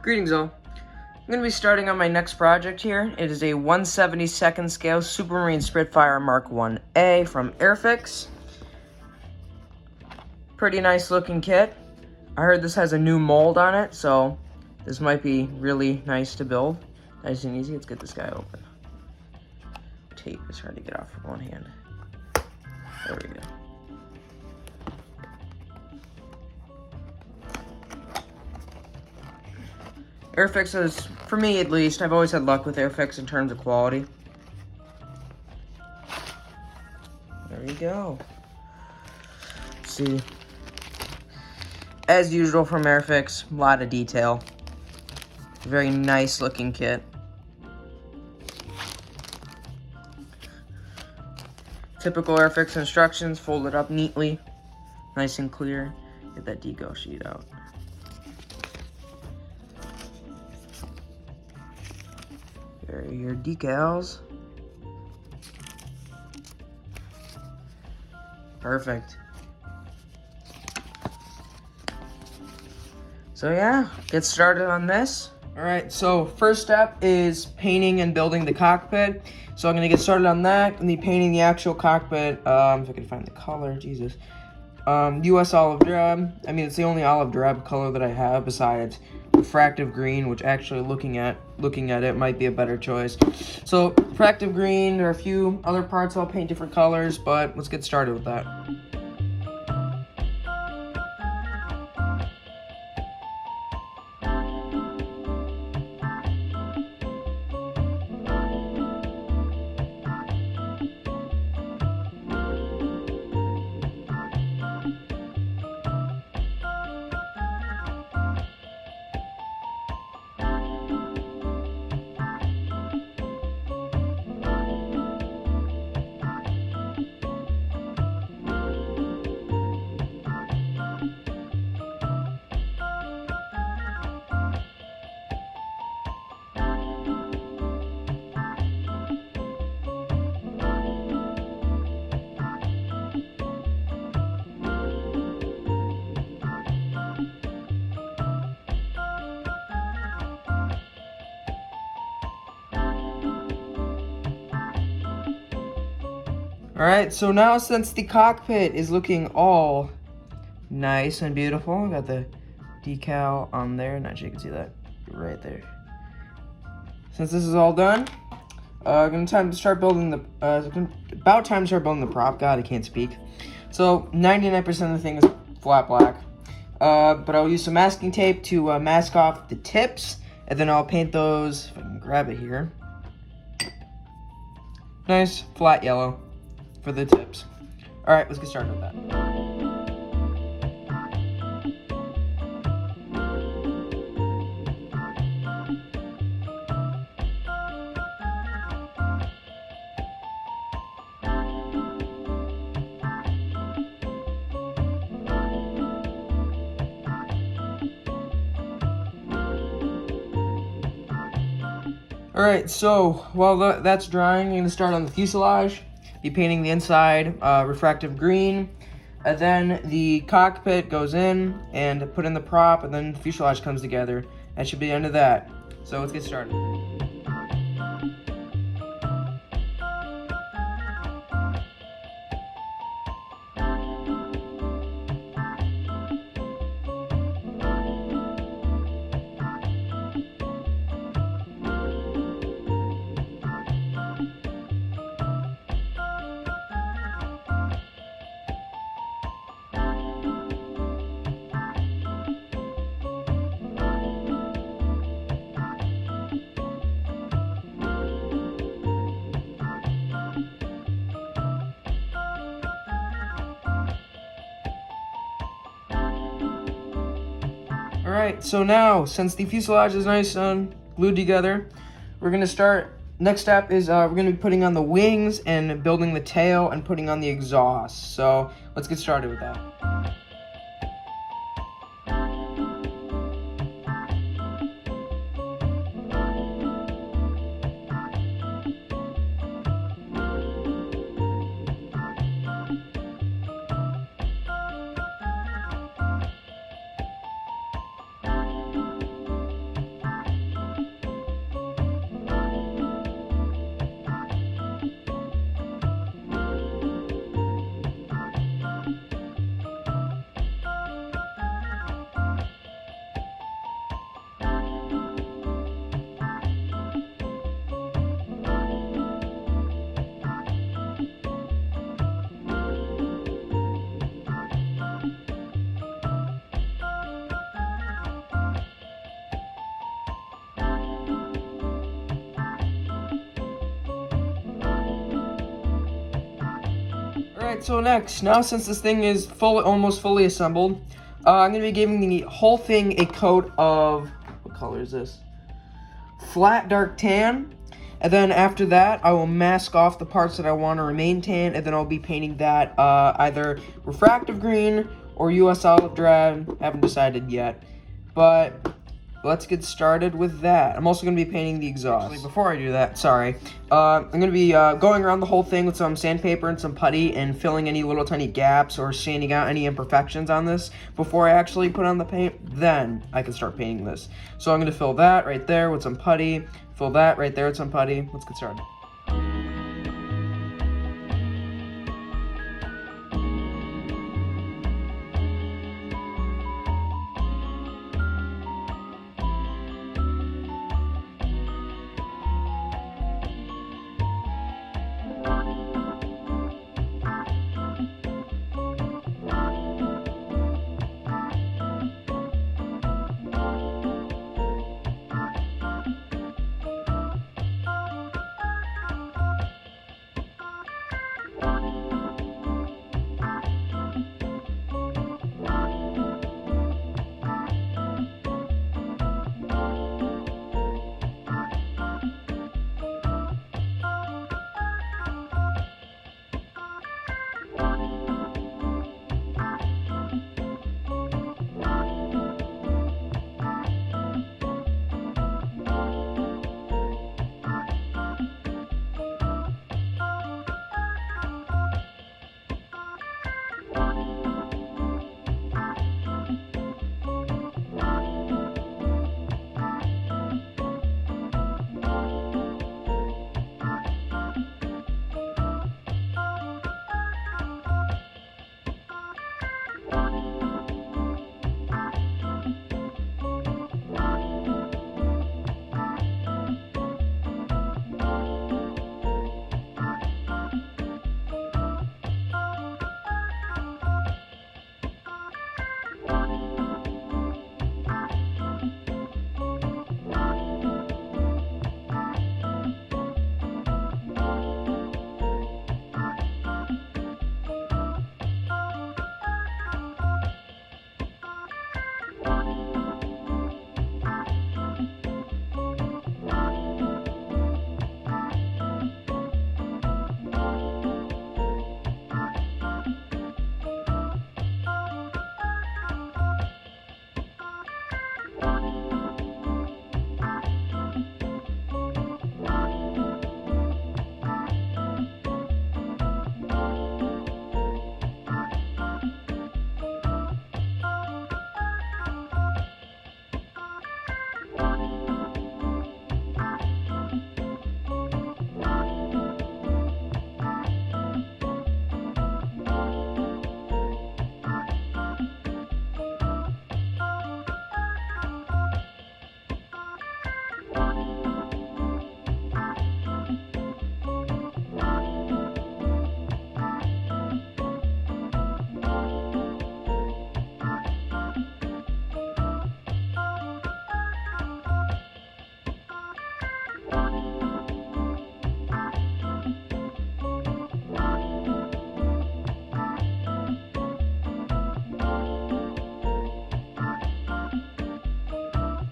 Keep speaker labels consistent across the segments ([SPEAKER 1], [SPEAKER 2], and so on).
[SPEAKER 1] Greetings all. I'm going to be starting on my next project here. It is a 1/72nd scale Supermarine Spitfire Mark 1A from Airfix. Pretty nice looking kit. I heard this has a new mold on it, so this might be really nice to build. Nice and easy. Let's get this guy open. Tape is hard to get off with one hand. There we go. Airfix is, for me at least, I've always had luck with Airfix in terms of quality. There we go. Let's see. As usual from Airfix, a lot of detail. Very nice looking kit. Typical Airfix instructions, folded up neatly. Nice and clear. Get that decal sheet out. Here are your decals. Perfect. So yeah, get started on this. Alright, so first step is painting and building the cockpit. So I'm gonna get started on that. And be painting the actual cockpit. If I can find the color, Jesus. US olive drab. I mean, it's the only olive drab color that I have besides refractive green, which actually looking at it might be a better choice. So refractive green, there are a few other parts I'll paint different colors, but let's get started with that. Alright, so now since the cockpit is looking all nice and beautiful, I got the decal on there, not sure you can see that right there. Since this is all done, time to start building the, about time to start building the prop. God, I can't speak. So 99% of the thing is flat black, but I'll use some masking tape to mask off the tips, and then I'll paint those, if I can grab it here, nice flat yellow for the tips. Alright, let's get started with that. Alright, so while that's drying, I'm going to start on the fuselage. Be painting the inside refractive green, and then the cockpit goes in and put in the prop, and then the fuselage comes together. That should be the end of that. So let's get started. Alright, so now, since the fuselage is nice and glued together, we're going to start, next step is we're going to be putting on the wings and building the tail and putting on the exhaust. So, let's get started with that. Alright, so next, now since this thing is almost fully assembled, I'm going to be giving the whole thing a coat of, what color is this? Flat dark tan. And then after that, I will mask off the parts that I want to remain tan, and then I'll be painting that either refractive green or US olive drab. Haven't decided yet. But let's get started with that. I'm also going to be painting the exhaust. Actually, before I do that, sorry. I'm going to be going around the whole thing with some sandpaper and some putty and filling any little tiny gaps or sanding out any imperfections on this before I actually put on the paint. Then I can start painting this. So I'm going to fill that right there with some putty. Fill that right there with some putty. Let's get started.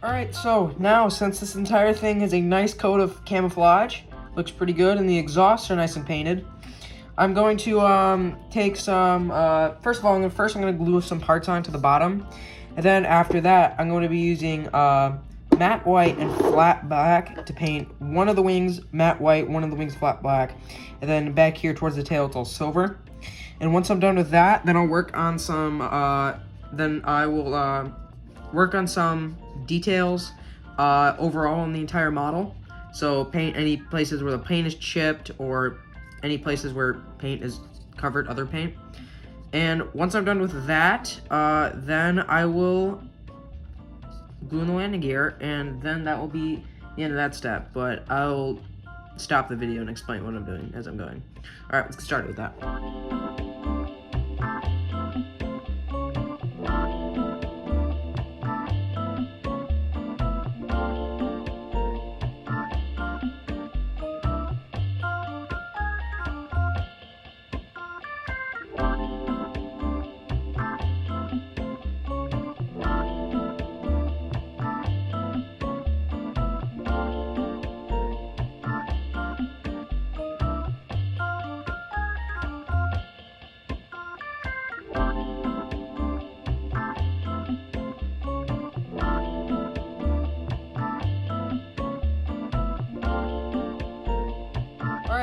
[SPEAKER 1] Alright, so now since this entire thing has a nice coat of camouflage, looks pretty good, and the exhausts are nice and painted, I'm going to take some, first of all, I'm going to glue some parts onto the bottom, and then after that, I'm going to be using matte white and flat black to paint one of the wings matte white, one of the wings flat black, and then back here towards the tail, it's all silver. And once I'm done with that, then I'll work on some, work on some details overall on the entire model. So paint any places where the paint is chipped or any places where paint is covered, other paint. And once I'm done with that, then I will glue in the landing gear, and then that will be the end of that step. But I'll stop the video and explain what I'm doing as I'm going. All right, let's get started with that.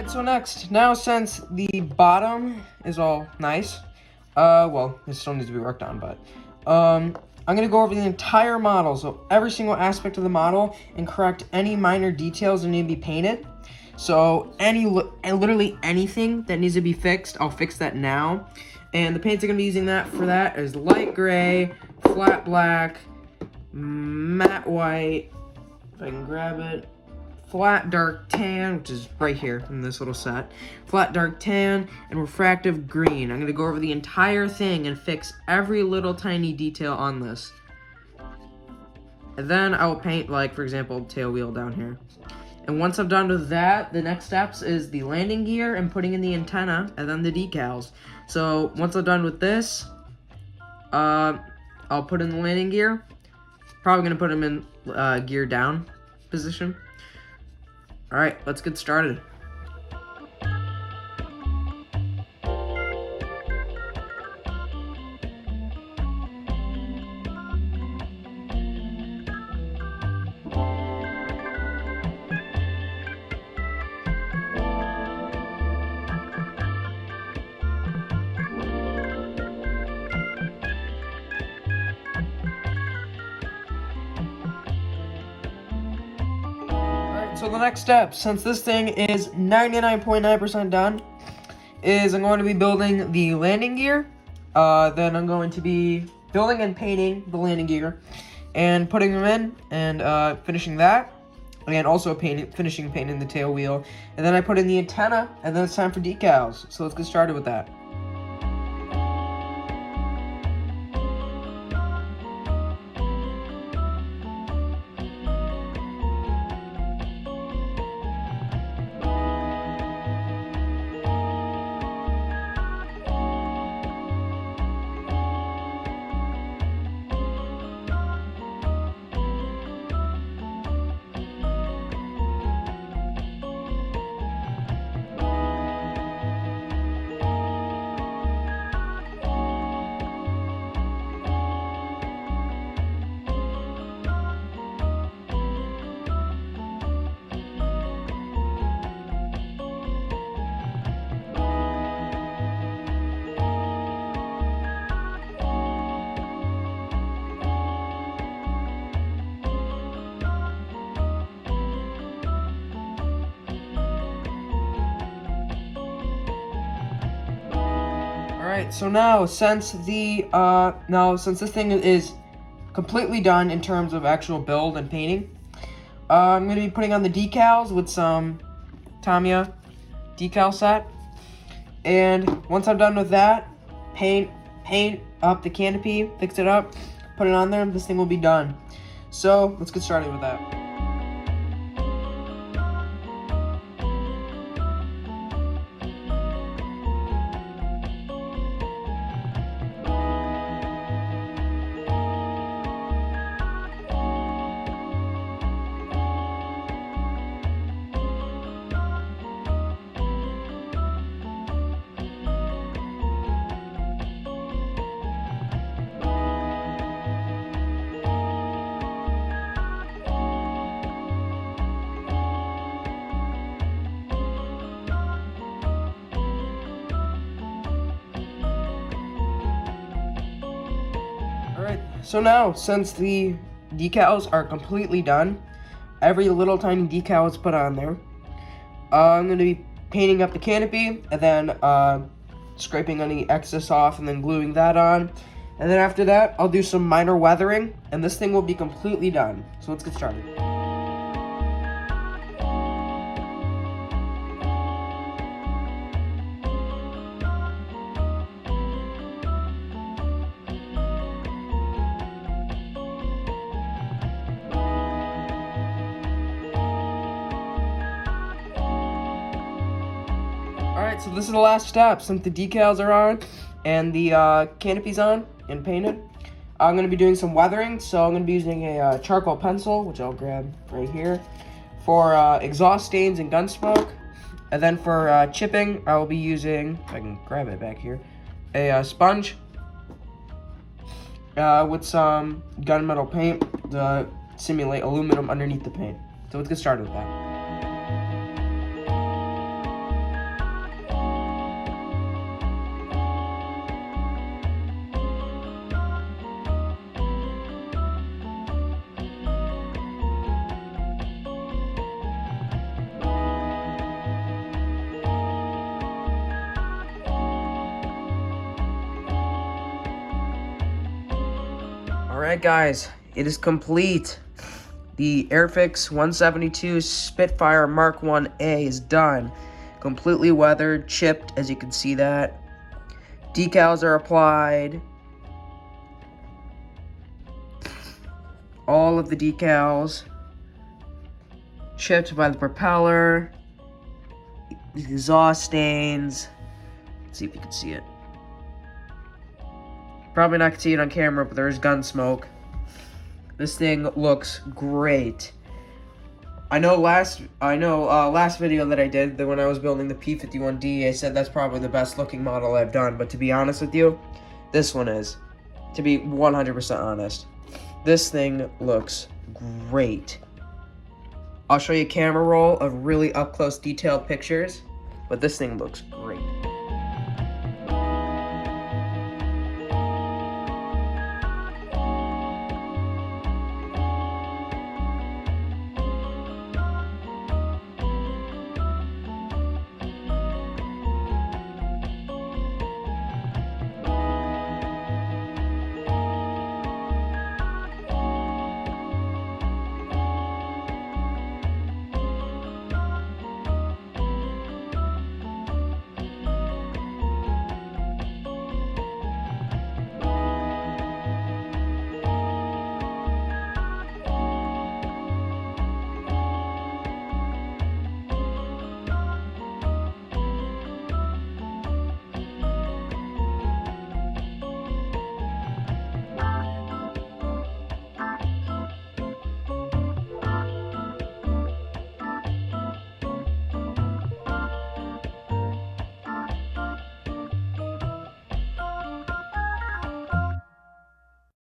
[SPEAKER 1] Alright, so now since the bottom is all nice, well, it still needs to be worked on, but, I'm going to go over the entire model, so every single aspect of the model, and correct any minor details that need to be painted. So, literally anything that needs to be fixed, I'll fix that now. And the paints I'm going to be using for that is light gray, flat black, matte white, if I can grab it, flat dark tan, which is right here in this little set, flat dark tan, and refractive green. I'm going to go over the entire thing and fix every little tiny detail on this. And then I will paint, like, for example, tail wheel down here. And once I'm done with that, the next steps is the landing gear and putting in the antenna, and then the decals. So once I'm done with this, I'll put in the landing gear. Probably going to put them in gear down position. Alright, let's get started. So the next step, since this thing is 99.9% done, is I'm going to be building the landing gear. Then I'm going to be building and painting the landing gear and putting them in and finishing that. And also finishing painting the tail wheel. And then I put in the antenna, and then it's time for decals. So let's get started with that. Alright, so now since this thing is completely done in terms of actual build and painting, I'm going to be putting on the decals with some Tamiya decal set. And once I'm done with that, paint up the canopy, fix it up, put it on there, and this thing will be done. So let's get started with that. Alright, so now, since the decals are completely done, every little tiny decal is put on there, I'm going to be painting up the canopy, and then scraping any excess off, and then gluing that on. And then after that, I'll do some minor weathering, and this thing will be completely done. So let's get started. Alright, so this is the last step. Since the decals are on and the canopy's on and painted, I'm going to be doing some weathering. So I'm going to be using a charcoal pencil, which I'll grab right here, for exhaust stains and gun smoke. And then for chipping, I will be using, if I can grab it back here, a sponge with some gunmetal paint to simulate aluminum underneath the paint. So let's get started with that. Alright guys, it is complete. The Airfix 172 Spitfire Mark 1A is done. Completely weathered, chipped, as you can see that. Decals are applied. All of the decals. Chipped by the propeller. The exhaust stains. Let's see if you can see it. Probably not gonna see it on camera, but there is gun smoke. This thing looks great. I know last video that I did, that when I was building the P51D, I said that's probably the best looking model I've done. But to be honest with you, this one is. To be 100% honest, this thing looks great. I'll show you a camera roll of really up close detailed pictures, but this thing looks great.